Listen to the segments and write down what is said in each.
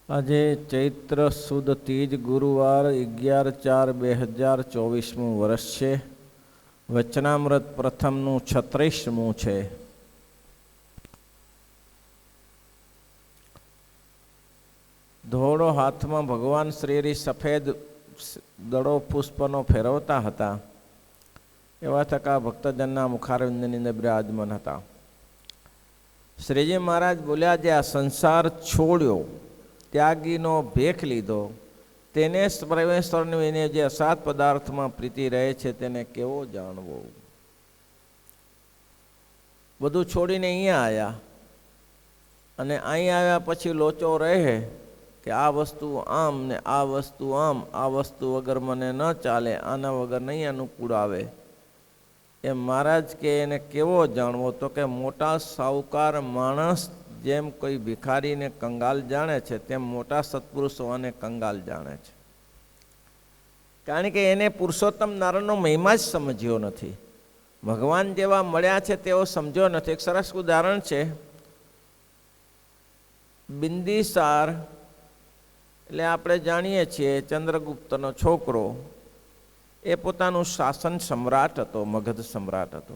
આજે ચૈત્ર સુદ તીજ ગુરુવાર 11/4/2024 વર્ષ છે. વચનામૃત પ્રથમનું 36મું છે. ધોળો હાથમાં ભગવાન શ્રી સફેદ દડો પુષ્પનો ફેરવતા હતા. એવા થકા ભક્તજનના મુખારવિંદની અંદર બિરાજમાન હતા. શ્રીજી મહારાજ બોલ્યા, જે આ સંસાર છોડ્યો, ત્યાગીનો ભેખ લીધો, તેને પરમેશ્વરને જે અસાત પદાર્થમાં પ્રીતિ રહે છે તેને કેવો જાણવો. બધું છોડીને અહીંયા આવ્યા અને અહીં આવ્યા પછી લોચો રહે કે આ વસ્તુ આમ ને આ વસ્તુ આમ, આ વસ્તુ વગર મને ન ચાલે, આના વગર નહીં અનુકૂળ આવે. એ મહારાજ કે એને કેવો જાણવો? તો કે મોટા સાહુકાર માણસ જેમ કોઈ ભિખારીને કંગાલ જાણે છે તેમ મોટા સત્પુરુષો અને કંગાલ જાણે છે. કારણ કે એને પુરુષોત્તમ નારાયણનો મહિમા જ સમજ્યો નથી. ભગવાન જેવા મળ્યા છે તેઓ સમજ્યો નથી. એક સરસ ઉદાહરણ છે. બિંદિસાર એટલે આપણે જાણીએ છીએ ચંદ્રગુપ્તનો છોકરો. એ પોતાનું શાસન સમ્રાટ હતો, મગધ સમ્રાટ હતો.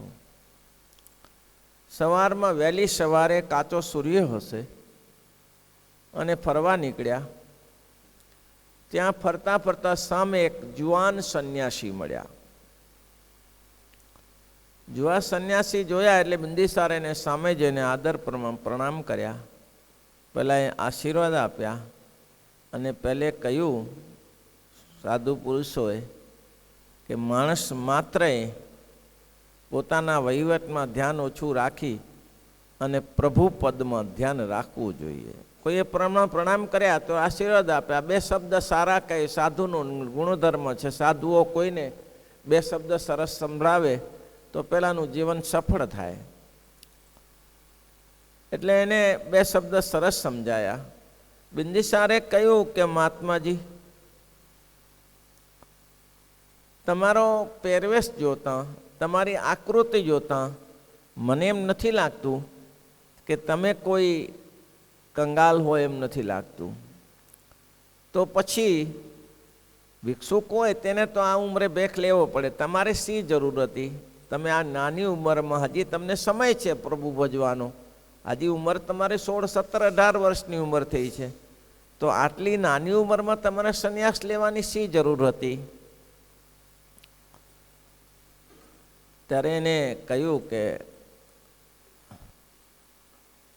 સવારમાં વહેલી સવારે કાચો સૂર્ય હશે અને ફરવા નીકળ્યા. ત્યાં ફરતા ફરતા સામે એક જુવાન સંન્યાસી મળ્યા. જુવાન સંન્યાસી જોયા એટલે બિંદિસાર એને સામે જઈને આદર પ્રણામ કર્યા. પહેલાં એ આશીર્વાદ આપ્યા અને પહેલે કહ્યું સાધુ પુરુષોએ કે માણસ માત્રએ પોતાના વહીવટમાં ધ્યાન ઓછું રાખી અને પ્રભુ પદમાં ધ્યાન રાખવું જોઈએ. કોઈએ પ્રણામ કર્યા તો આશીર્વાદ આપ્યા, બે શબ્દ સારા કહે, સાધુનો ગુણધર્મ છે. સાધુઓ કોઈને બે શબ્દ સરસ સંભળાવે તો પેલાનું જીવન સફળ થાય. એટલે એને બે શબ્દ સરસ સમજાયા. બિંદિસારે કહ્યું કે મહાત્માજી, તમારો પહેરવેશ જોતા, તમારી આકૃતિ જોતા મને એમ નથી લાગતું કે તમે કોઈ કંગાલ હોય, એમ નથી લાગતું. તો પછી ભિક્ષુક હોય તેને તો આ ઉંમરે ભેખ લેવો પડે. તમારે શી જરૂર હતી? તમે આ નાની ઉંમરમાં, હજી તમને સમય છે પ્રભુ ભજવાનો. હજી ઉંમર તમારે 16, 17, 18 વર્ષની ઉંમર થઈ છે. તો આટલી નાની ઉંમરમાં તમારે સંન્યાસ લેવાની શી જરૂર હતી? ત્યારે એને કહ્યું કે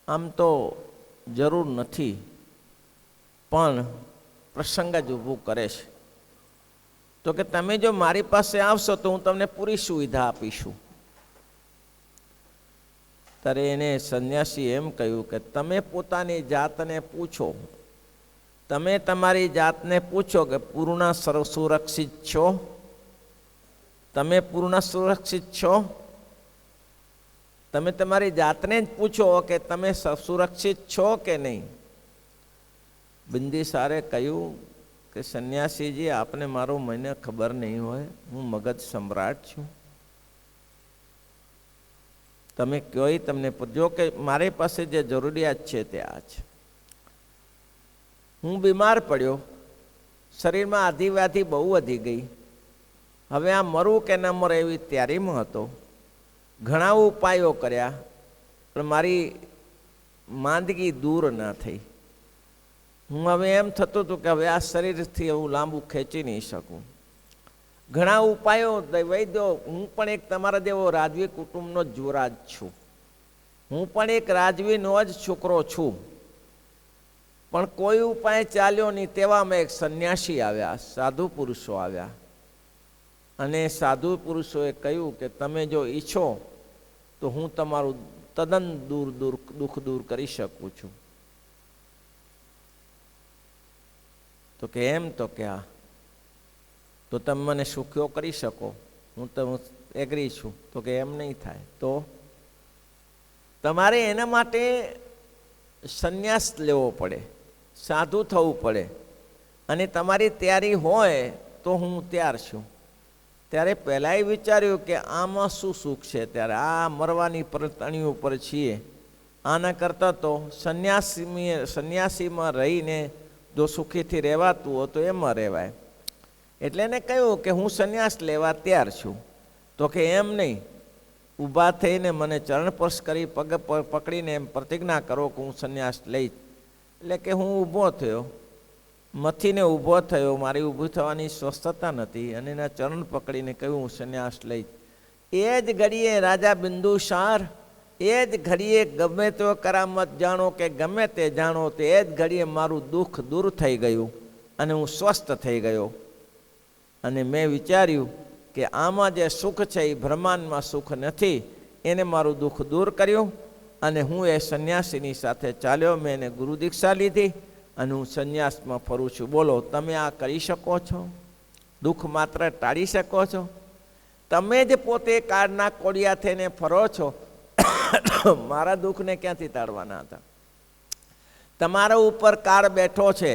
આમ તો જરૂર નથી, પણ પ્રસંગ જ ઊભું કરે છે. તો કે તમે જો મારી પાસે આવશો તો હું તમને પૂરી સુવિધા આપીશું. ત્યારે એને સંન્યાસી એમ કહ્યું કે તમે પોતાની જાતને પૂછો, તમે તમારી જાતને પૂછો કે પૂર્ણ સુરક્ષિત છો? તમે પૂર્ણ સુરક્ષિત છો? તમે તમારી જાતને જ પૂછો કે તમે સુરક્ષિત છો કે નહીં. બિંદિસારે કહ્યું કે સંન્યાસીજી, આપને મારું મને ખબર નહીં હોય, હું મગધ સમ્રાટ છું. તમે કયો તમને જો કે મારી પાસે જે જરૂરિયાત છે તે આ છે. હું બીમાર પડ્યો, શરીરમાં આધિવ્યાધિ બહુ વધી ગઈ. હવે આ મરવું કે ન મરે એવી તૈયારીમાં હતો. ઘણા ઉપાયો કર્યા પણ મારી માંદગી દૂર ના થઈ. હું હવે એમ થતું હતું કે હવે આ શરીરથી હું લાંબુ ખેંચી નહીં શકું. ઘણા ઉપાયો વૈદ્યો, હું પણ એક તમારા જેવો રાજવી કુટુંબનો જ યુવરાજ છું. હું પણ એક રાજવીનો જ છોકરો છું. પણ કોઈ ઉપાય ચાલ્યો નહીં. તેવામાં એક સંન્યાસી આવ્યા, સાધુ પુરુષો આવ્યા. અને સાધુ પુરુષોએ કહ્યું કે તમે જો ઈચ્છો તો હું તમારું તદ્દન દુઃખ દૂર કરી શકું છું. તો કે એમ? તો કે હા, તો તમે મને સુખ્યો કરી શકો? હું તો એગ્રી છું. તો કે એમ નહીં થાય. તો તમારે એના માટે સંન્યાસ લેવો પડે, સાધુ થવું પડે. અને તમારી તૈયારી હોય તો હું તૈયાર છું. ત્યારે પહેલાં એ વિચાર્યું કે આમાં શું સુખ છે? ત્યારે આ મરવાની તણી ઉપર છીએ. આના કરતાં તો સંન્યાસીમાં રહીને જો સુખીથી રહેવાતું હોય તો એમાં રહેવાય. એટલે એને કહ્યું કે હું સંન્યાસ લેવા તૈયાર છું. તો કે એમ નહીં, ઊભા થઈને મને ચરણ સ્પર્શ કરી પગ પકડીને એમ પ્રતિજ્ઞા કરો કે હું સંન્યાસ લઈશ. એટલે કે હું ઊભો થયો, મથીને ઊભો થયો, મારી ઊભું થવાની સ્વસ્થતા નથી, અને એના ચરણ પકડીને કહ્યું હું સંન્યાસ લઈશ. એ જ ઘડીએ રાજા બિંદુસાર, એ જ ઘડીએ ગમે તો કરામત જાણો કે ગમે તે જાણો, તે જ ઘડીએ મારું દુઃખ દૂર થઈ ગયું અને હું સ્વસ્થ થઈ ગયો. અને મેં વિચાર્યું કે આમાં જે સુખ છે એ બ્રહ્માંડમાં સુખ નથી. એને મારું દુઃખ દૂર કર્યું અને હું એ સંન્યાસીની સાથે ચાલ્યો. મેં એને ગુરુ દીક્ષા લીધી અને હું સંન્યાસમાં ફરું છું. બોલો, તમે આ કરી શકો છો? દુઃખ માત્ર ટાળી શકો છો? તમે જ પોતે કાળના કોડિયા થઈને ફરો છો. મારા દુઃખને ક્યાંથી ટાળવાના હતા? તમારા ઉપર કાળ બેઠો છે,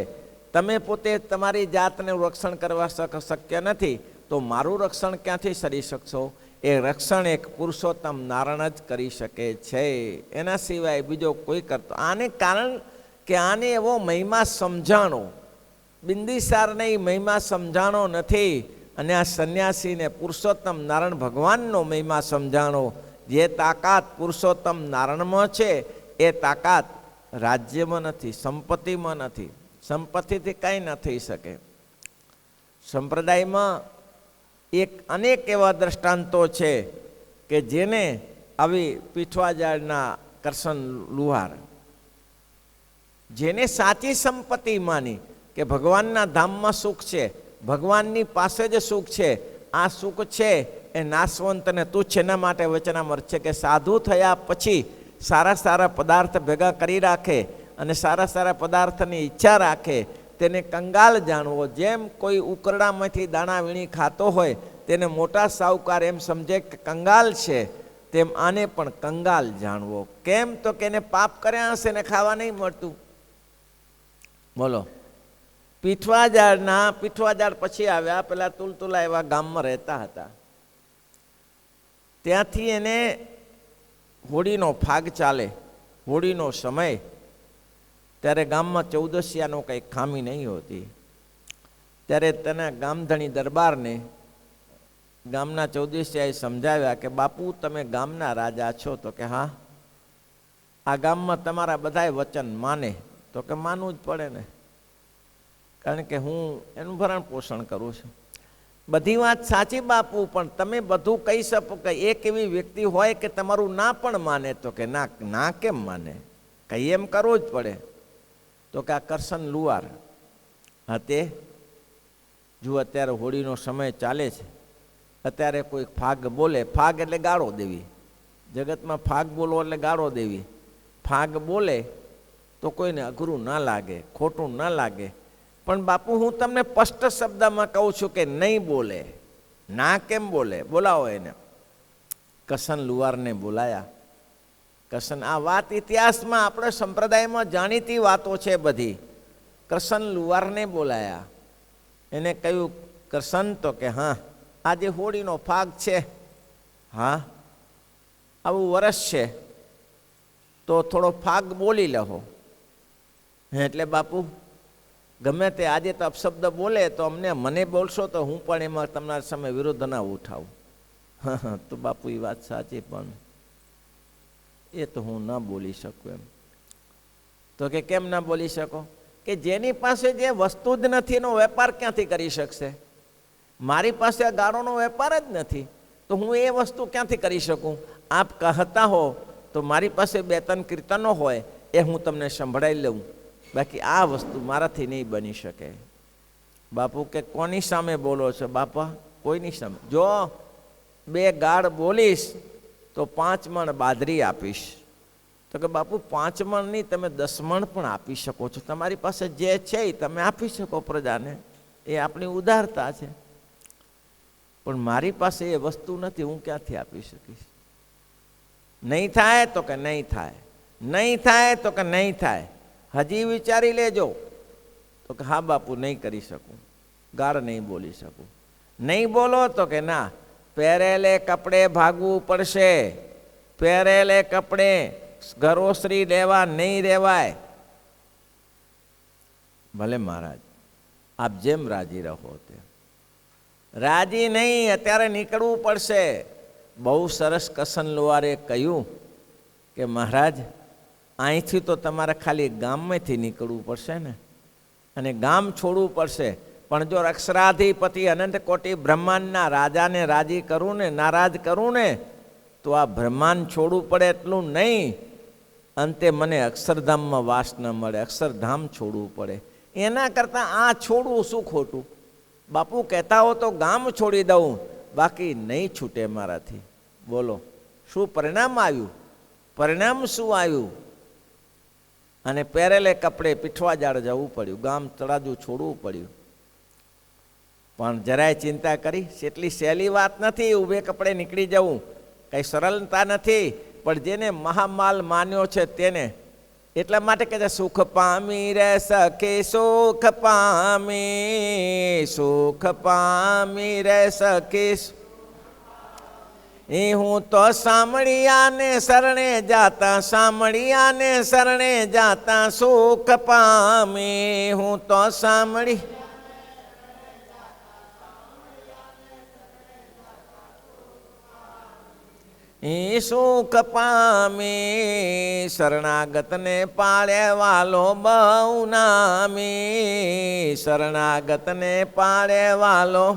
તમે પોતે તમારી જાતને રક્ષણ કરવા શક્ય નથી, તો મારું રક્ષણ ક્યાંથી કરી શકશો? એ રક્ષણ એક પુરુષોત્તમ નારાયણ જ કરી શકે છે, એના સિવાય બીજો કોઈ કરતો. આને કારણ કે આને એવો મહિમા સમજાણો, બિંદીસારને એ મહિમા સમજાણો નથી. અને આ સંન્યાસીને પુરુષોત્તમ નારાયણ ભગવાનનો મહિમા સમજાણો. જે તાકાત પુરુષોત્તમ નારાયણમાં છે એ તાકાત રાજ્યમાં નથી, સંપત્તિમાં નથી. સંપત્તિથી કંઈ ન થઈ શકે. સંપ્રદાયમાં અનેક એવા દ્રષ્ટાંતો છે કે જેને આવી પીઠવાજાળના કરશન લુહાર, જેને સાચી સંપત્તિ માની કે ભગવાનના ધામમાં સુખ છે, ભગવાનની પાસે જ સુખ છે, આ સુખ છે એ નાશવંતને તુચ્છ. એના માટે વચનામૃત છે કે સાધુ થયા પછી સારા સારા પદાર્થ ભેગા કરી રાખે અને સારા સારા પદાર્થની ઈચ્છા રાખે, તેને કંગાલ જાણવો. જેમ કોઈ ઉકરડામાંથી દાણા વીણી ખાતો હોય તેને મોટા સાહુકાર એમ સમજે કે કંગાલ છે, તેમ આને પણ કંગાલ જાણવો. કેમ? તો કે એને પાપ કર્યા હશે ને ખાવા નહીં મળતું. બોલો, પીઠવાજાળ પછી આવ્યા, પેલા તુલતુલા એવા ગામમાં રહેતા હતા. ત્યાંથી એને હોળીનો ફાગ ચાલે, હોળીનો સમય, ત્યારે ગામમાં ચૌદસિયાનો કંઈ ખામી નહીં હોતી. ત્યારે તેના ગામધણી દરબારને ગામના ચૌદસિયાએ સમજાવ્યા કે બાપુ, તમે ગામના રાજા છો? તો કે હા. આ ગામમાં તમારા બધાય વચન માને? તો કે માનવું જ પડે ને, કારણ કે હું એનું ભરણ પોષણ કરું છું. બધી વાત સાચી બાપુ, પણ તમે બધું કહી શકો કે એક એવી વ્યક્તિ હોય કે તમારું ના પણ માને? તો કે ના. ના કેમ માને? કંઈ એમ કરવું જ પડે. તો કે આ કરશન લુહાર હા, તે જુઓ અત્યારે હોળીનો સમય ચાલે છે, અત્યારે કોઈ ફાગ બોલે, ફાગ એટલે ગાળો દેવી, જગતમાં ફાગ બોલો એટલે ગાળો દેવી. ફાગ બોલે તો કોઈને અઘરું ના લાગે, ખોટું ના લાગે. પણ બાપુ, હું તમને સ્પષ્ટ શબ્દમાં કહું છું કે નહીં બોલે. ના કેમ બોલે? બોલાવો એને. કરશન લુહારને બોલાયા. કરશન, આ વાત ઇતિહાસમાં આપણે સંપ્રદાયમાં જાણીતી વાતો છે બધી. કરશન લુહારને બોલાયા. એને કહ્યું, કરશન, તો કે હા, આજે હોળીનો ફાગ છે, હા આવું વરસ છે, તો થોડો ફાગ બોલી લેવો. એટલે બાપુ, ગમે તે આજે તો અપશબ્દ બોલે તો મને બોલશો તો હું પણ એમાં તમારા સામે વિરોધ ના ઉઠાવું. હા, તો બાપુ એ વાત સાચી, પણ એ તો હું ના બોલી શકું એમ. તો કે કેમ ના બોલી શકો? કે જેની પાસે જે વસ્તુ જ નથી એનો વેપાર ક્યાંથી કરી શકશે? મારી પાસે આ ગાળોનો વેપાર જ નથી, તો હું એ વસ્તુ ક્યાંથી કરી શકું? આપ કહેતા હો તો મારી પાસે 2-3 કીર્તનો હોય, એ હું તમને સંભળાવી લઉં, બાકી આ વસ્તુ મારાથી નહીં બની શકે. બાપુ કે કોની સામે બોલો છો? બાપા, કોઈની સામે. જો 2 ગાળ બોલીશ તો 5 મણ બાજરી આપીશ. તો કે બાપુ, 5 મણ નહીં, તમે 10 મણ પણ આપી શકો છો. તમારી પાસે જે છે એ તમે આપી શકો પ્રજાને, એ આપણી ઉદારતા છે. પણ મારી પાસે એ વસ્તુ નથી, હું ક્યાંથી આપી શકીશ? નહીં થાય તો કે નહીં થાય, નહીં થાય તો કે નહીં થાય, હજી વિચારી લેજો. તો કે હા બાપુ, નહીં કરી શકું, ગાળ નહીં બોલી શકું. નહીં બોલો? તો કે ના, પહેરેલે કપડે ભાગવું પડશે, પહેરેલે કપડે ઘરોશ્રી લેવા નહીં રહેવાય. ભલે મહારાજ, આપ જેમ રાજી રહો તે. રાજી નહીં, અત્યારે નીકળવું પડશે. બહુ સરસ કરશન લુહારે કહ્યું કે મહારાજ અહીંથી તો તમારે ખાલી ગામમાંથી નીકળવું પડશે ને, અને ગામ છોડવું પડશે. પણ જો અક્ષરાધિપતિ અનંત કોટી બ્રહ્માંડના રાજાને રાજી કરું ને, નારાજ કરું ને, તો આ બ્રહ્માંડ છોડવું પડે એટલું નહીં, અંતે મને અક્ષરધામમાં વાસ ન મળે, અક્ષરધામ છોડવું પડે. એના કરતાં આ છોડવું શું ખોટું? બાપુ કહેતા હો તો ગામ છોડી દઉં, બાકી નહીં છૂટે મારાથી. બોલો શું પરિણામ આવ્યું? પરિણામ શું આવ્યું? અને પહેરેલે કપડે પીઠવા જાડ જવું પડ્યું, ગામ તળાજુ છોડવું પડ્યું. પણ જરાય ચિંતા કરી? એટલી સહેલી વાત નથી ઊભે કપડે નીકળી જવું, કંઈ સરળતા નથી. પણ જેને મહામાલ માન્યો છે તેને, એટલા માટે કહે છે સુખ પામી રે સખે સુખ પામી, સુખ પામી રે સખે. હું તો સામળિયાને શરણે જાતા, સામળિયાને શરણે જાતા સુખ પામી. હું તો સામળી સુખ પામી. શરણાગતને પાળે વાલો બહુ નામી, શરણાગતને પાળે વાલો.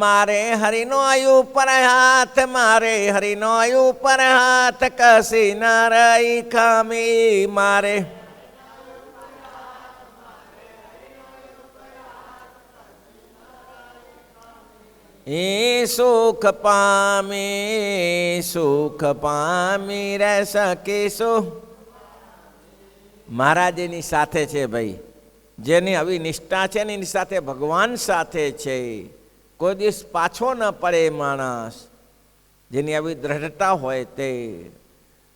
મારે હરિનો ઉપર હાથ, મારે હરિનો ઉપર હાથ, કસી ના રહી ખામી. મારે સુખ પામી, સુખ પામી રે સકીશું. મહારાજ એની સાથે છે ભાઈ, જેની આવી નિષ્ઠા છે ને એની સાથે ભગવાન સાથે છે. કોઈ દિવસ પાછો ન પડે માણસ. જેની આવી દ્રઢતા હોય તે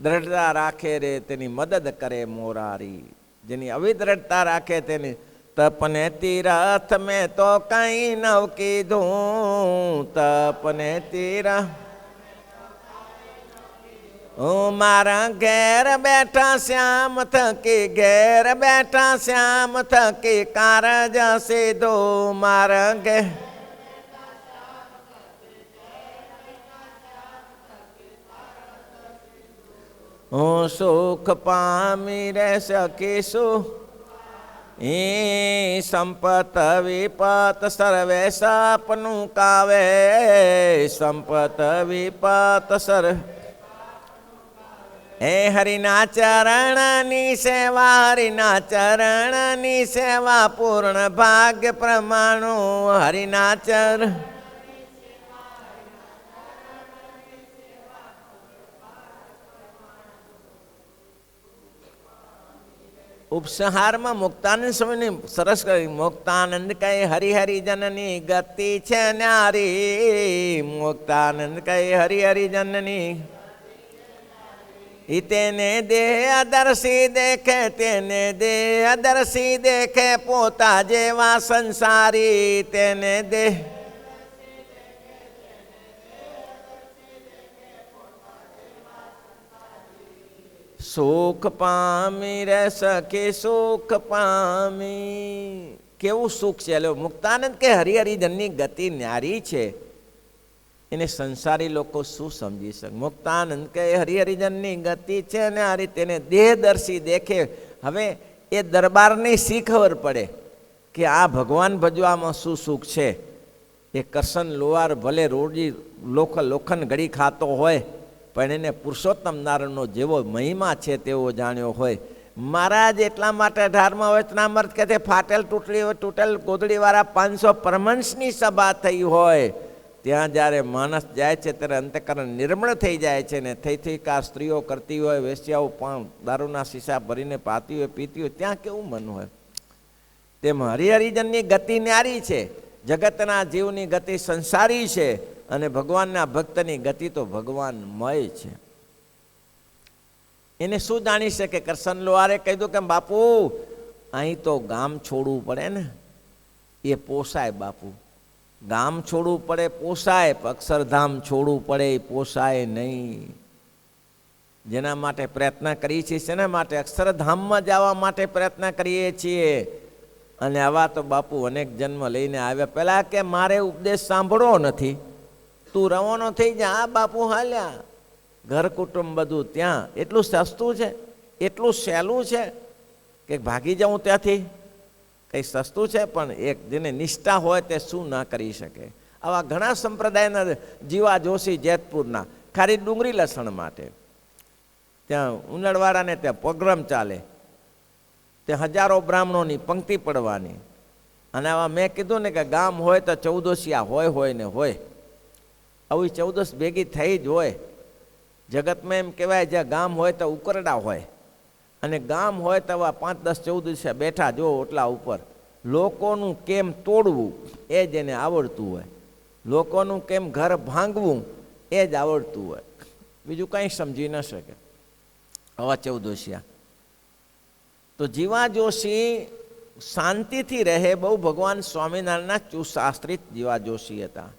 દ્રઢતા રાખે રે તેની મદદ કરે મોરારી. જેની આવી દ્રઢતા રાખે તેની. તપને તીરથ મેં તો કઈ નવ કીધું, તપને તીરથ. મારા ઘેર બેઠા શ્યામ થકી, ઘેર બેઠા શ્યામ થકી કારજ સીધો. મારા ઘેર હું સુખ પામી રે શકીશું. સંપત વિપત સર્વે સપનું કાવે, સંપત વિપત સર્વે. હરિના ચરણની સેવા, હરિના ચરણની સેવા પૂર્ણ ભાગ્ય પ્રમાણું. હરિના ચરણ ઉપસંહારમાં મુક્તાનંદ સ્વામીની સરસ કરી. મુક્તાનંદ કહે હરિહરિજનની ગતિ છે ન્યારી, મુક્તાનંદ કહે હરિહરિજનની. તેને દેહ અદર્શી દેખે, તેને દેહ અદર્શી દેખે પોતા જેવા સંસારી. તેને દેહ સુખ પામી રે સખી, સુખ પામી. કેવું સુખ છે! મુક્તાનંદ કે હરિહરિજનની ગતિ ન્યારી છે, એને સંસારી લોકો શું સમજી શકે? મુક્તાનંદ કે હરિહરિજનની ગતિ છે ન્યારી, તેને દેહદર્શી દેખે. હવે એ દરબારને શી ખબર પડે કે આ ભગવાન ભજવામાં શું સુખ છે? એ કરશન લુહાર ભલે રોજી લોખંડ ઘડી ખાતો હોય, પણ એને પુરુષોત્તમ નારાયણનો જેવો મહિમા છે તેવો જાણ્યો હોય. મહારાજ એટલા માટે 18મા વચનામૃત કહે છે, ફાટેલ તૂટેલ ગોદડીવાળા 500 પરમહંસની સભા થઈ હોય, ત્યાં જ્યારે માણસ જાય છે ત્યારે અંતઃકરણ નિર્મળ થઈ જાય છે ને. થઈ કા સ્ત્રીઓ કરતી હોય, વેશ્યાઓ પણ દારૂના શીશા ભરીને પાતી હોય, પીતી હોય, ત્યાં કેવું મન હોય? તેમ હરિહરિજનની ગતિ ન્યારી છે, જગતના જીવની ગતિ સંસારી છે, અને ભગવાનના ભક્તની ગતિ તો ભગવાનમય છે. એને શું જાણી શકે? કરશન લુહારે કહ્યું કે બાપુ અહીં તો ગામ છોડવું પડે ને, એ પોસાય બાપુ. ગામ છોડવું પડે પોસાય, અક્ષરધામ છોડવું પડે એ પોસાય નહીં. જેના માટે પ્રયત્ન કરીએ છીએ શેના માટે? અક્ષરધામમાં જવા માટે પ્રયત્ન કરીએ છીએ. અને આવા તો બાપુ અનેક જન્મ લઈને આવ્યા. પહેલાં કે મારે ઉપદેશ સાંભળવો નથી, તું રવાનો થઈ જા. આ બાપુ હાલ્યા, ઘર કુટુંબ બધું ત્યાં. એટલું સસ્તું છે, એટલું સહેલું છે કે ભાગી જાઉં ત્યાંથી? કંઈ સસ્તું છે? પણ એક જેને નિષ્ઠા હોય તે શું ના કરી શકે? આવા ઘણા સંપ્રદાયના જીવા જોશી જેતપુરના ખાલી ડુંગળી લસણ માટે ત્યાં ઉનળવાળાને ત્યાં પ્રોગ્રામ ચાલે, ત્યાં હજારો બ્રાહ્મણોની પંક્તિ પડવાની. અને આવા મેં કીધું ને કે ગામ હોય તો ચૌદોશિયા હોય ને હોય. આવી 14 ભેગી થઈ જ હોય. જગતમાં એમ કહેવાય જ્યાં ગામ હોય તો ઉકરડા હોય, અને ગામ હોય તો આવા 5, 10, 14 બેઠા જો ઓટલા ઉપર. લોકોનું કેમ તોડવું એ જ એને આવડતું હોય, લોકોનું કેમ ઘર ભાંગવું એ જ આવડતું હોય, બીજું કંઈ સમજી ન શકે. આવા 14 તો જીવા જોશી શાંતિથી રહે. બહુ ભગવાન સ્વામિનારાયણના ચુસાશ્રિત જીવા જોશી હતા.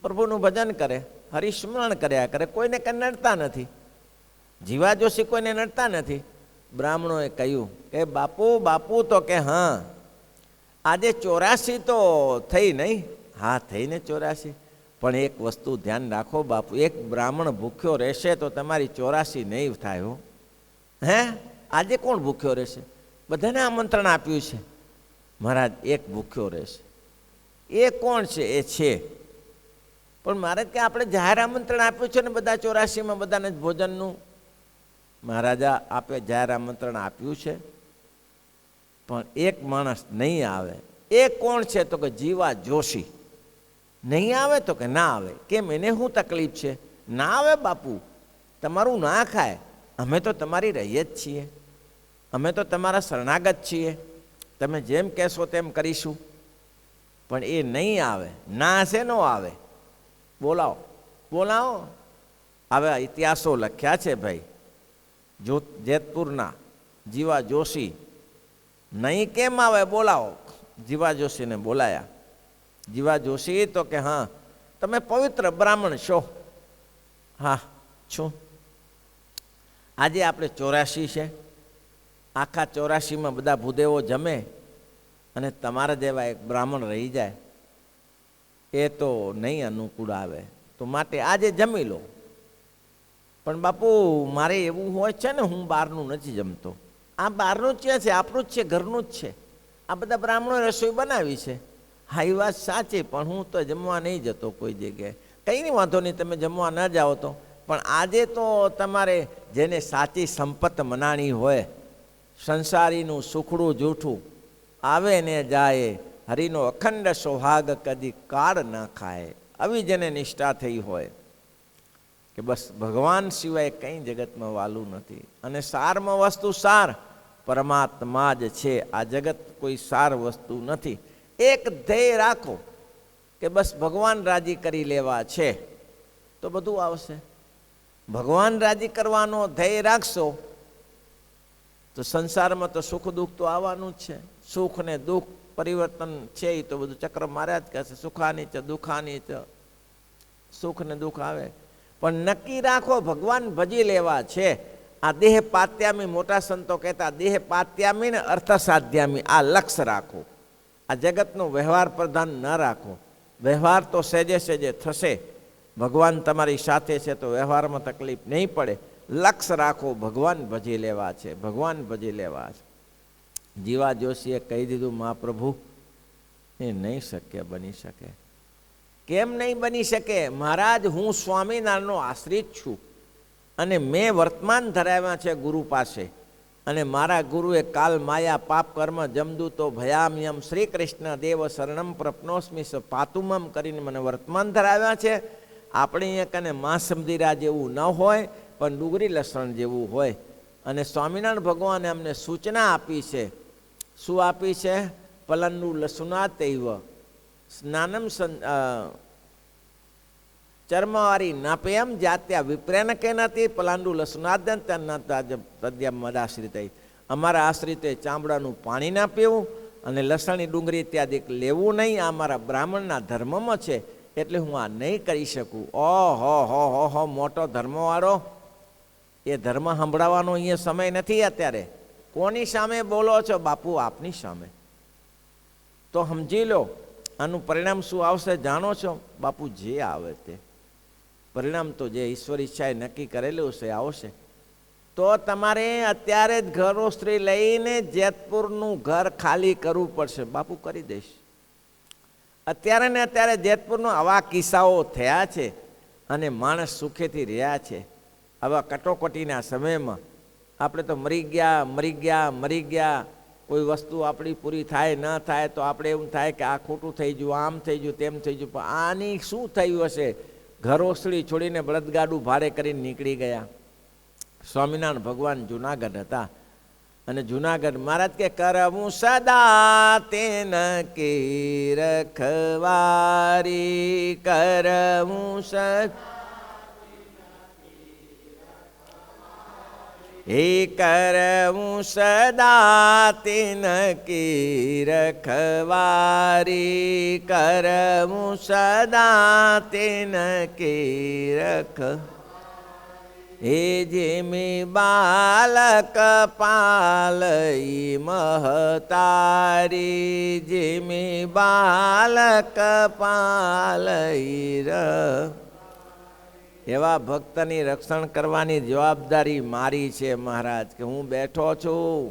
પ્રભુનું ભજન કરે, હરિસ્મરણ કર્યા કરે, કોઈને કંઈ નડતા નથી. જીવા જોશી કોઈને નડતા નથી. બ્રાહ્મણોએ કહ્યું કે બાપુ બાપુ, તો કે હા આજે 84 તો થઈ નહીં? હા થઈને 84, પણ એક વસ્તુ ધ્યાન રાખો બાપુ, એક બ્રાહ્મણ ભૂખ્યો રહેશે તો તમારી 84 નહીં થાય હો. હે આજે કોણ ભૂખ્યો રહેશે? બધાને આમંત્રણ આપ્યું છે, મહારાજ એક ભૂખ્યો રહેશે. એ કોણ છે? એ છે, પણ મહારાજ કે આપણે જાહેર આમંત્રણ આપ્યું છે ને બધા 84માં બધાને જ ભોજનનું. મહારાજા આપે જાહેર આમંત્રણ આપ્યું છે, પણ એક માણસ નહીં આવે. એ કોણ છે? તો કે જીવા જોશી. નહીં આવે તો કે ના આવે. કેમ? એને શું તકલીફ છે? ના આવે બાપુ, તમારું ના ખાય, અમે તો તમારી રહીએ જ છીએ, અમે તો તમારા શરણાગત છીએ, તમે જેમ કહેશો તેમ કરીશું. પણ એ નહીં આવે. ના છે નો આવે? બોલાવો બોલાવો. હવે ઇતિહાસો લખ્યા છે ભાઈ, જેતપુરના જીવા જોશી નહીં કેમ આવે? બોલાવો. જીવા જોશીને બોલાયા. જીવા જોશી તો કે હા તમે પવિત્ર બ્રાહ્મણ છો? હા છું. આજે આપણે 84 છે, આખા 84માં બધા ભૂદેવો જમે અને તમારા જેવા એક બ્રાહ્મણ રહી જાય, એ તો નહીં અનુકૂળ આવે. તો માટે આજે જમી લો. પણ બાપુ મારે એવું હોય છે ને, હું બહારનું નથી જમતો. આ બહારનું જ છે, આપણું જ છે, ઘરનું જ છે. આ બધા બ્રાહ્મણો રસોઈ બનાવી છે. હા એ વાત સાચી, પણ હું તો જમવા નહીં જતો કોઈ જગ્યાએ. કંઈ નહીં, વાંધો નહીં, તમે જમવા ન જાઓ તો. પણ આજે તો તમારે જેને સાચી સંપત મનાણી હોય, સંસારીનું સુખડું જૂઠું આવે ને જાય, હરિનો અખંડ સોહાગ કદી કાળ ન ખાય, આવી જેને નિષ્ઠા થઈ હોય કે બસ ભગવાન સિવાય કંઈ જગતમાં વાલું નથી. અને સારમાં વસ્તુ સાર પરમાત્મા જ છે. આ જગત કોઈ સાર વસ્તુ નથી. એક ધ્યેય રાખો કે બસ ભગવાન રાજી કરી લેવા છે તો બધું આવશે. ભગવાન રાજી કરવાનો ધ્યેય રાખશો તો સંસારમાં તો સુખ દુઃખ તો આવવાનું જ છે. સુખ ને દુઃખ પરિવર્તન છે, એ તો બધું ચક્ર માર્યા જ કરશે. સુખાની છે દુઃખાની છે, સુખ ને દુઃખ આવે. પણ નક્કી રાખો ભગવાન ભજી લેવા છે. આ દેહ પાત્યામી, મોટા સંતો કહેતા દેહ પાત્યામી ને અર્થ સાધ્યામી, આ લક્ષ્ય રાખો. આ જગતનો વ્યવહાર પ્રધાન ન રાખો. વ્યવહાર તો સહેજે સહેજે થશે. ભગવાન તમારી સાથે છે તો વ્યવહારમાં તકલીફ નહીં પડે. લક્ષ્ય રાખો, ભગવાન ભજી લેવા છે, ભગવાન ભજી લેવા છે. જીવા જોશીએ કહી દીધું, મહાપ્રભુ એ નહીં શક્ય બની શકે. કેમ નહીં બની શકે? મહારાજ હું સ્વામિનારાયણનો આશ્રિત છું અને મેં વર્તમાન ધરાવ્યા છે ગુરુ પાસે. અને મારા ગુરુએ કાલ માયા પાપ કર્મ જમદૂતો ભયામ્યમ શ્રી કૃષ્ણ દેવ શરણમ પ્રપનોસ્મિ સ પાતુમમ કરીને મને વર્તમાન ધરાવ્યા છે. આપણે અહીંયા કને માંસ મંદિરા જેવું ન હોય, પણ ડુંગળી લસણ જેવું હોય. અને સ્વામિનારાયણ ભગવાને અમને સૂચના આપી છે. શું આપી છે? પલન્નુ લસુનાતૈવ સ્નાનમ ચર્મવારી નાપેયમ જાત્યા વિપ્રેન કે નથી પલાંડુ લસુનાદ્યન તદ્યમ મદાશ્રિત. અમારા આશ્રિતે ચામડાનું પાણી ના પીવું અને લસણની ડુંગળી ઇત્યાદિ લેવું નહીં. આ મારા બ્રાહ્મણના ધર્મમાં છે, એટલે હું આ નહીં કરી શકું. ઓહો હો હો હો, મોટો ધર્મવાળો એ ધર્મ સંભળાવવાનો અહીંયા સમય નથી અત્યારે. કોની સામે બોલો છો? બાપુ આપની સામે. તો સમજી લો આનું પરિણામ શું આવશે જાણો છો? બાપુ જે આવે તે પરિણામ તો જે ઈશ્વર ઈચ્છાએ નક્કી કરેલું છે આવશે. તો તમારે અત્યારે જ ઘરોસ્ત્રી લઈને જેતપુરનું ઘર ખાલી કરવું પડશે. બાપુ કરી દઈશ. અત્યારે ને અત્યારે જેતપુરનો આવા કિસ્સાઓ થયા છે અને માણસ સુખેથી રહ્યા છે. આવા કટોકટીના સમયમાં આપણે તો મરી ગયા. કોઈ વસ્તુ આપણી પૂરી થાય ન થાય તો આપણે એવું થાય કે આ ખોટું થઈ ગયું, આમ થઈ ગયું, તેમ થઈ ગયું. પણ આની શું થયું હશે? ઘરોસળી છોડીને બળદગાડું ભાડે કરીને નીકળી ગયા. સ્વામિનારાયણ ભગવાન જુનાગઢ હતા અને જુનાગઢ મહારાજ કે કરવું સદા તેન કી રખવારી, કરવું કરવું સદા તેન કી રખવારી, કરવું સદા તેન કી હે જેમી બાલક પાલઈ મહતારી, જેમી બાલક પાલઈ એવા ભક્તની રક્ષણ કરવાની જવાબદારી મારી છે મહારાજ. કે હું બેઠો છું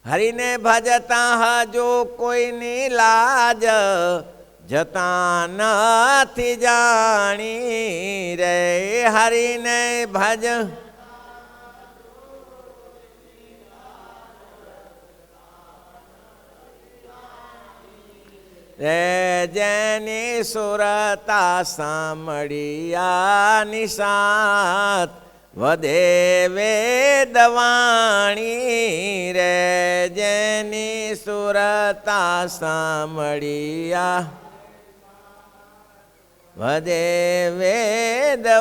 હરિને ભજતા હજો કોઈની લાજ જતા નથી જાણી રે, હરિને ભજ રે, જેની સુરતા સાંભળ્યા નિશાત વધે વેદવાણી રે, જેની સુરતા સાંભળ્યા વધે વેદવાણી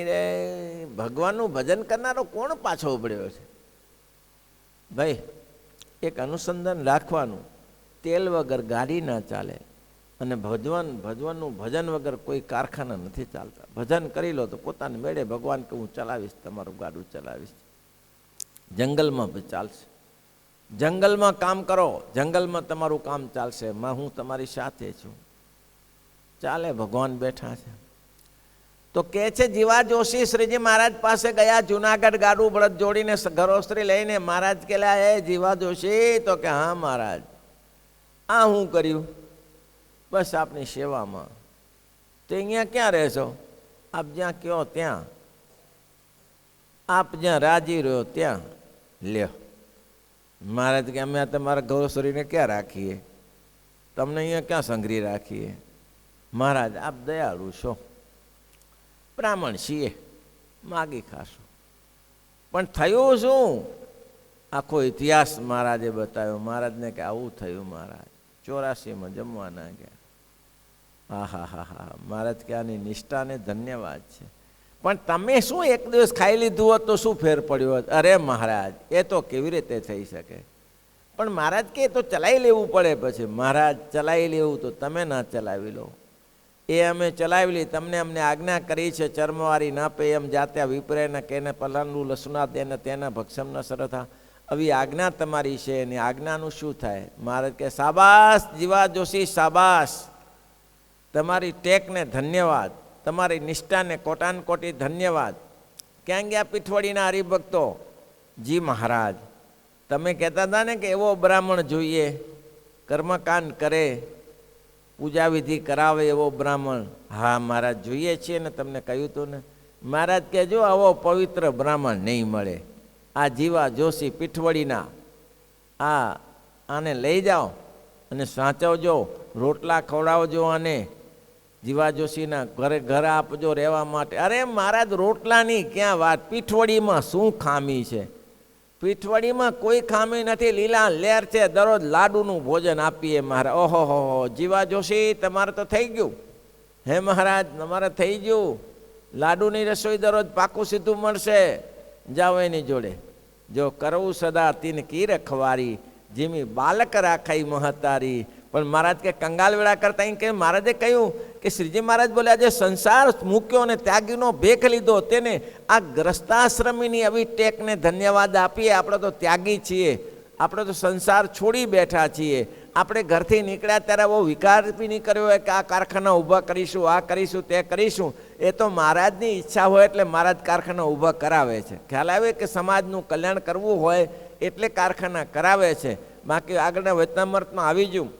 રે. ભગવાનનું ભજન કરનારો કોણ પાછો ઉભર્યો છે? ભાઈ એક અનુસંધાન રાખવાનું. તેલ વગર ગાડી ના ચાલે અને ભગવાનનું ભજન વગર કોઈ કારખાના નથી ચાલતા. ભજન કરી લો તો પોતાને મેળે ભગવાન કે હું ચલાવીશ, તમારું ગાડું ચલાવીશ. જંગલમાં ચાલશે, જંગલમાં કામ કરો, જંગલમાં તમારું કામ ચાલશે. હું તમારી સાથે છું. ચાલે, ભગવાન બેઠા છે. તો કે છે જીવા જોશી શ્રીજી મહારાજ પાસે ગયા જુનાગઢ, ગાડું બળદ જોડીને ઘરોસ્ત્રી લઈને. મહારાજ કેલા એ જીવા જોશી? તો કે હા મહારાજ. આ હું કર્યું? બસ આપની સેવામાં. તો અહીંયા ક્યાં રહેશો? આપ જ્યાં કહો ત્યાં, આપ જ્યાં રાજી રહ્યો ત્યાં લ્યો. મહારાજ કે અમે તમારા ઘરોસ્ત્રીને ક્યાં રાખીએ? તમને અહીંયા ક્યાં સંઘરી રાખીએ? મહારાજ આપ દયાળુ છો, બ્રાહ્મણ છીએ, માગી ખાશું. પણ થયું શું? આખો ઇતિહાસ મહારાજે બતાવ્યો. મહારાજને કે આવું થયું મહારાજ. 84માં જમવા ના ગયા. હા. મહારાજ કે આની નિષ્ઠાને ધન્યવાદ છે. પણ તમે શું એક દિવસ ખાઈ લીધું હોત તો શું ફેર પડ્યો હોત? અરે મહારાજ એ તો કેવી રીતે થઈ શકે? પણ મહારાજ કે તો ચલાવી લેવું પડે. પછી મહારાજ ચલાવી લેવું તો તમે ના ચલાવી લો. એ અમે ચલાવી લી. તમને અમને આજ્ઞા કરી છે ચર્મવારી ન પે એમ જાત્યા વિપરે ન કેને પલાનું લસુના તેને તેના ભક્ષમ ન સરથા. આવી આજ્ઞા તમારી છે. એની આજ્ઞાનું શું થાય? મહારાજ કે શાબાશ જીવા જોશી, શાબાશ. તમારી ટેકને ધન્યવાદ, તમારી નિષ્ઠાને કોટાન કોટી ધન્યવાદ. ક્યાં ગયા પીઠવાડીના હરિભક્તો? જી મહારાજ, તમે કહેતા હતા ને કે એવો બ્રાહ્મણ જોઈએ, કર્મકાંડ કરે, પૂજા વિધિ કરાવે એવો બ્રાહ્મણ. હા મહારાજ જોઈએ છીએ ને, તમને કહ્યું હતું ને. મહારાજ કે જો આવો પવિત્ર બ્રાહ્મણ નહીં મળે. આ જીવા જોશી પીઠવડીના આને લઈ જાઓ અને સાચવજો, રોટલા ખવડાવજો અને જીવા જોશીના ઘર આપજો રહેવા માટે. અરે મહારાજ રોટલાની ક્યાં વાત? પીઠવડીમાં શું ખામી છે? પીઠવડીમાં કોઈ ખામી નથી, લીલા લેર છે. દરરોજ લાડુનું ભોજન આપીએ મહારાજ. ઓહો જીવા જોશી તમારે તો થઈ ગયું. હે મહારાજ તમારે થઈ ગયું. લાડુની રસોઈ દરરોજ પાકું સીધું મળશે. જાઓ એની જોડે. જો કરવું સદા તીન કી રખવારી, જેમી બાલક રાખાઈ મહતારી, પણ મહારાજ કે કંગાલ વેળા કરતા એમ કે મહારાજે કહ્યું કે શ્રીજી મહારાજ બોલ્યા જે સંસાર મૂક્યો અને ત્યાગીનો ભેખ લીધો તેને આ ગ્રસ્તાશ્રમીની આવી ટેકને ધન્યવાદ આપીએ. આપણે તો ત્યાગી છીએ, આપણે તો સંસાર છોડી બેઠા છીએ. આપણે ઘરથી નીકળ્યા ત્યારે બહુ વિકાર બી નહીં કર્યો હોય કે આ કારખાના ઊભા કરીશું, આ કરીશું, તે કરીશું. એ તો મહારાજની ઈચ્છા હોય એટલે મહારાજ કારખાના ઊભા કરાવે છે. ખ્યાલ આવે કે સમાજનું કલ્યાણ કરવું હોય એટલે કારખાના કરાવે છે. બાકી આગળના વચનામૃતમાં આવી ગયું,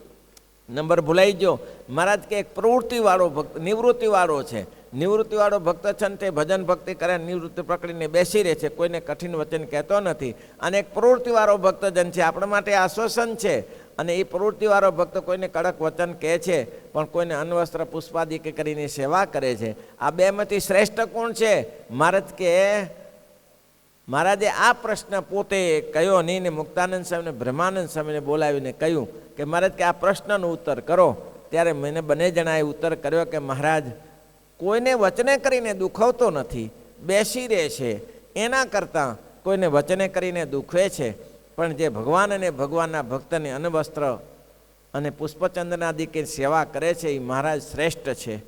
નંબર ભૂલાઈ ગયો. મહારાજ કે એક પ્રવૃત્તિવાળો ભક્ત, નિવૃત્તિવાળો છે. નિવૃત્તિવાળો ભક્ત છે ને તે ભજન ભક્તિ કરે, નિવૃત્તિ પકડીને બેસી રહે છે, કોઈને કઠિન વચન કહેતો નથી. અને એક પ્રવૃત્તિવાળો ભક્તજન છે, આપણા માટે આશ્વાસન છે. અને એ પ્રવૃત્તિવાળો ભક્ત કોઈને કડક વચન કહે છે, પણ કોઈને અન્વસ્ત્ર પુષ્પાદિ કે કરીને સેવા કરે છે. આ બેમાંથી શ્રેષ્ઠ કોણ છે? મહારાજ કે મહારાજે આ પ્રશ્ન પોતે કહ્યો નહીં ને મુક્તાનંદ સ્વામીને બ્રહ્માનંદ સ્વામીને બોલાવીને કહ્યું કે મહારાજ કે આ પ્રશ્નનો ઉત્તર કરો. ત્યારે મને બંને જણાએ ઉત્તર કર્યો કે મહારાજ કોઈને વચને કરીને દુખવતો નથી, બેસી રહે છે. એના કરતાં કોઈને વચને કરીને દુખવે છે, પણ જે ભગવાન અને ભગવાનના ભક્તને અન્વસ્ત્ર અને પુષ્પચંદનાદિ કે સેવા કરે છે એ મહારાજ શ્રેષ્ઠ છે.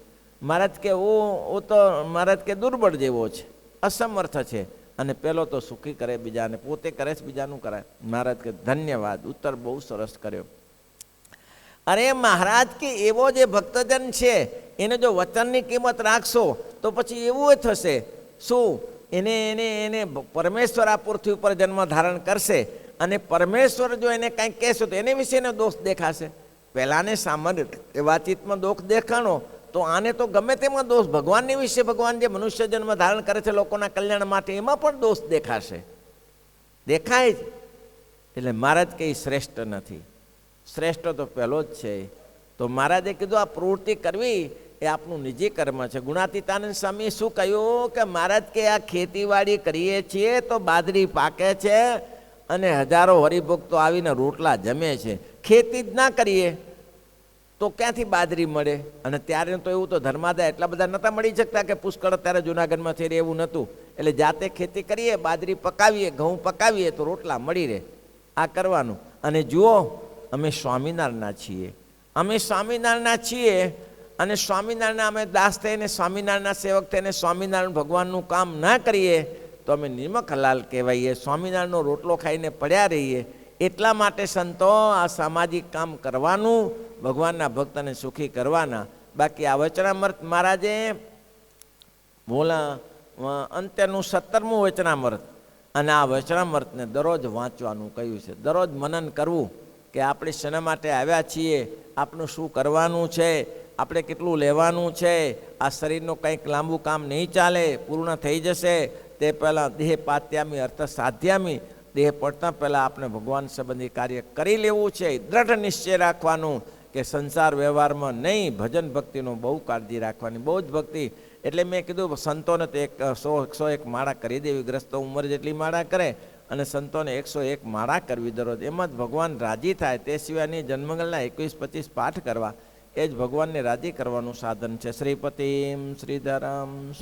મહારાજ કે ઓ તો મહારાજ કે દુર્બળ જેવો છે, અસમર્થ છે. અને પેલો તો સુખી કરે બીજાને, પોતે કરે છે બીજાનું કરે. મહારાજ કે ધન્યવાદ, ઉત્તર બહુ સરસ કર્યો. અરે મહારાજ કે એવો જે ભક્તજન છે એને જો વચનની કિંમત રાખશો તો પછી એવું થશે શું? એને એને એને પરમેશ્વર આ પૃથ્વી ઉપર જન્મ ધારણ કરશે અને પરમેશ્વર જો એને કંઈક કહેશો તો એને વિશેનો દોષ દેખાશે. પહેલાંને સામાન્ય વાતચીતમાં દોષ દેખાણો તો આને તો ગમે તેમાં દોષ, ભગવાનની વિશે ભગવાન જે મનુષ્ય જન્મ ધારણ કરે છે લોકોના કલ્યાણ માટે, એમાં પણ દોષ દેખાશે, દેખાય જ. એટલે મહારાજ કંઈ શ્રેષ્ઠ નથી, શ્રેષ્ઠ તો પહેલો જ છે. તો મહારાજે કીધું આ પ્રવૃત્તિ કરવી એ આપણું નિજી કર્મ છે. ગુણાતીતાનંદ સ્વામીએ શું કહ્યું કે મહારાજ કે આ ખેતીવાડી કરીએ છીએ તો બાજરી પાકે છે અને હજારો હરિભક્તો આવીને રોટલા જમે છે. ખેતી જ ના કરીએ તો ક્યાંથી બાજરી મળે? અને ત્યારે તો એવું તો ધર્માદાય એટલા બધા નહોતા મળી શકતા કે પુષ્કળ ત્યારે જુનાગઢમાં થઈ રહે એવું નહોતું. એટલે જાતે ખેતી કરીએ, બાજરી પકાવીએ, ઘઉં પકાવીએ તો રોટલા મળી રહે. આ કરવાનું. અને જુઓ અમે સ્વામિનારાયણના છીએ, અમે સ્વામિનારાયણના છીએ અને સ્વામિનારાયણના અમે દાસ થઈને સ્વામિનારાયણના સેવક થઈને સ્વામિનારાયણ ભગવાનનું કામ ના કરીએ તો અમે નિમક હલાલ કહેવાઈએ, સ્વામિનારાયણનો રોટલો ખાઈને પડ્યા રહીએ. એટલા માટે સંતો આ સામાજિક કામ કરવાનું, ભગવાનના ભક્તને સુખી કરવાના. બાકી આ વચનામૃત મહારાજે અંત્યનું 17મું વચનામૃત, અને આ વચનામૃતને દરરોજ વાંચવાનું કહ્યું છે. દરરોજ મનન કરવું કે આપણે શેના માટે આવ્યા છીએ, આપણું શું કરવાનું છે, આપણે કેટલું લેવાનું છે. આ શરીરનું કંઈક લાંબુ કામ નહીં ચાલે, પૂર્ણ થઈ જશે. તે પહેલાં દેહ પાત્યામી અર્થ સાધ્યામી, દેહ પડતા પહેલાં આપણે ભગવાન સંબંધી કાર્ય કરી લેવું છે. દ્રઢ નિશ્ચય રાખવાનું કે સંસાર વ્યવહારમાં નહીં, ભજન ભક્તિનો બહુ કાળજી રાખવાની, બહુ જ ભક્તિ. એટલે મેં કીધું સંતોને તો 101 માળા કરી દેવી, ગ્રસ્તો ઉંમર જેટલી માળા કરે અને સંતોને 101 માળા કરવી દરરોજ. એમાં જ ભગવાન રાજી થાય. તે સિવાયની જન્મંગલના 21-25 પાઠ કરવા, એ જ ભગવાનને રાજી કરવાનું સાધન છે. શ્રીપતિમ શ્રીધરમ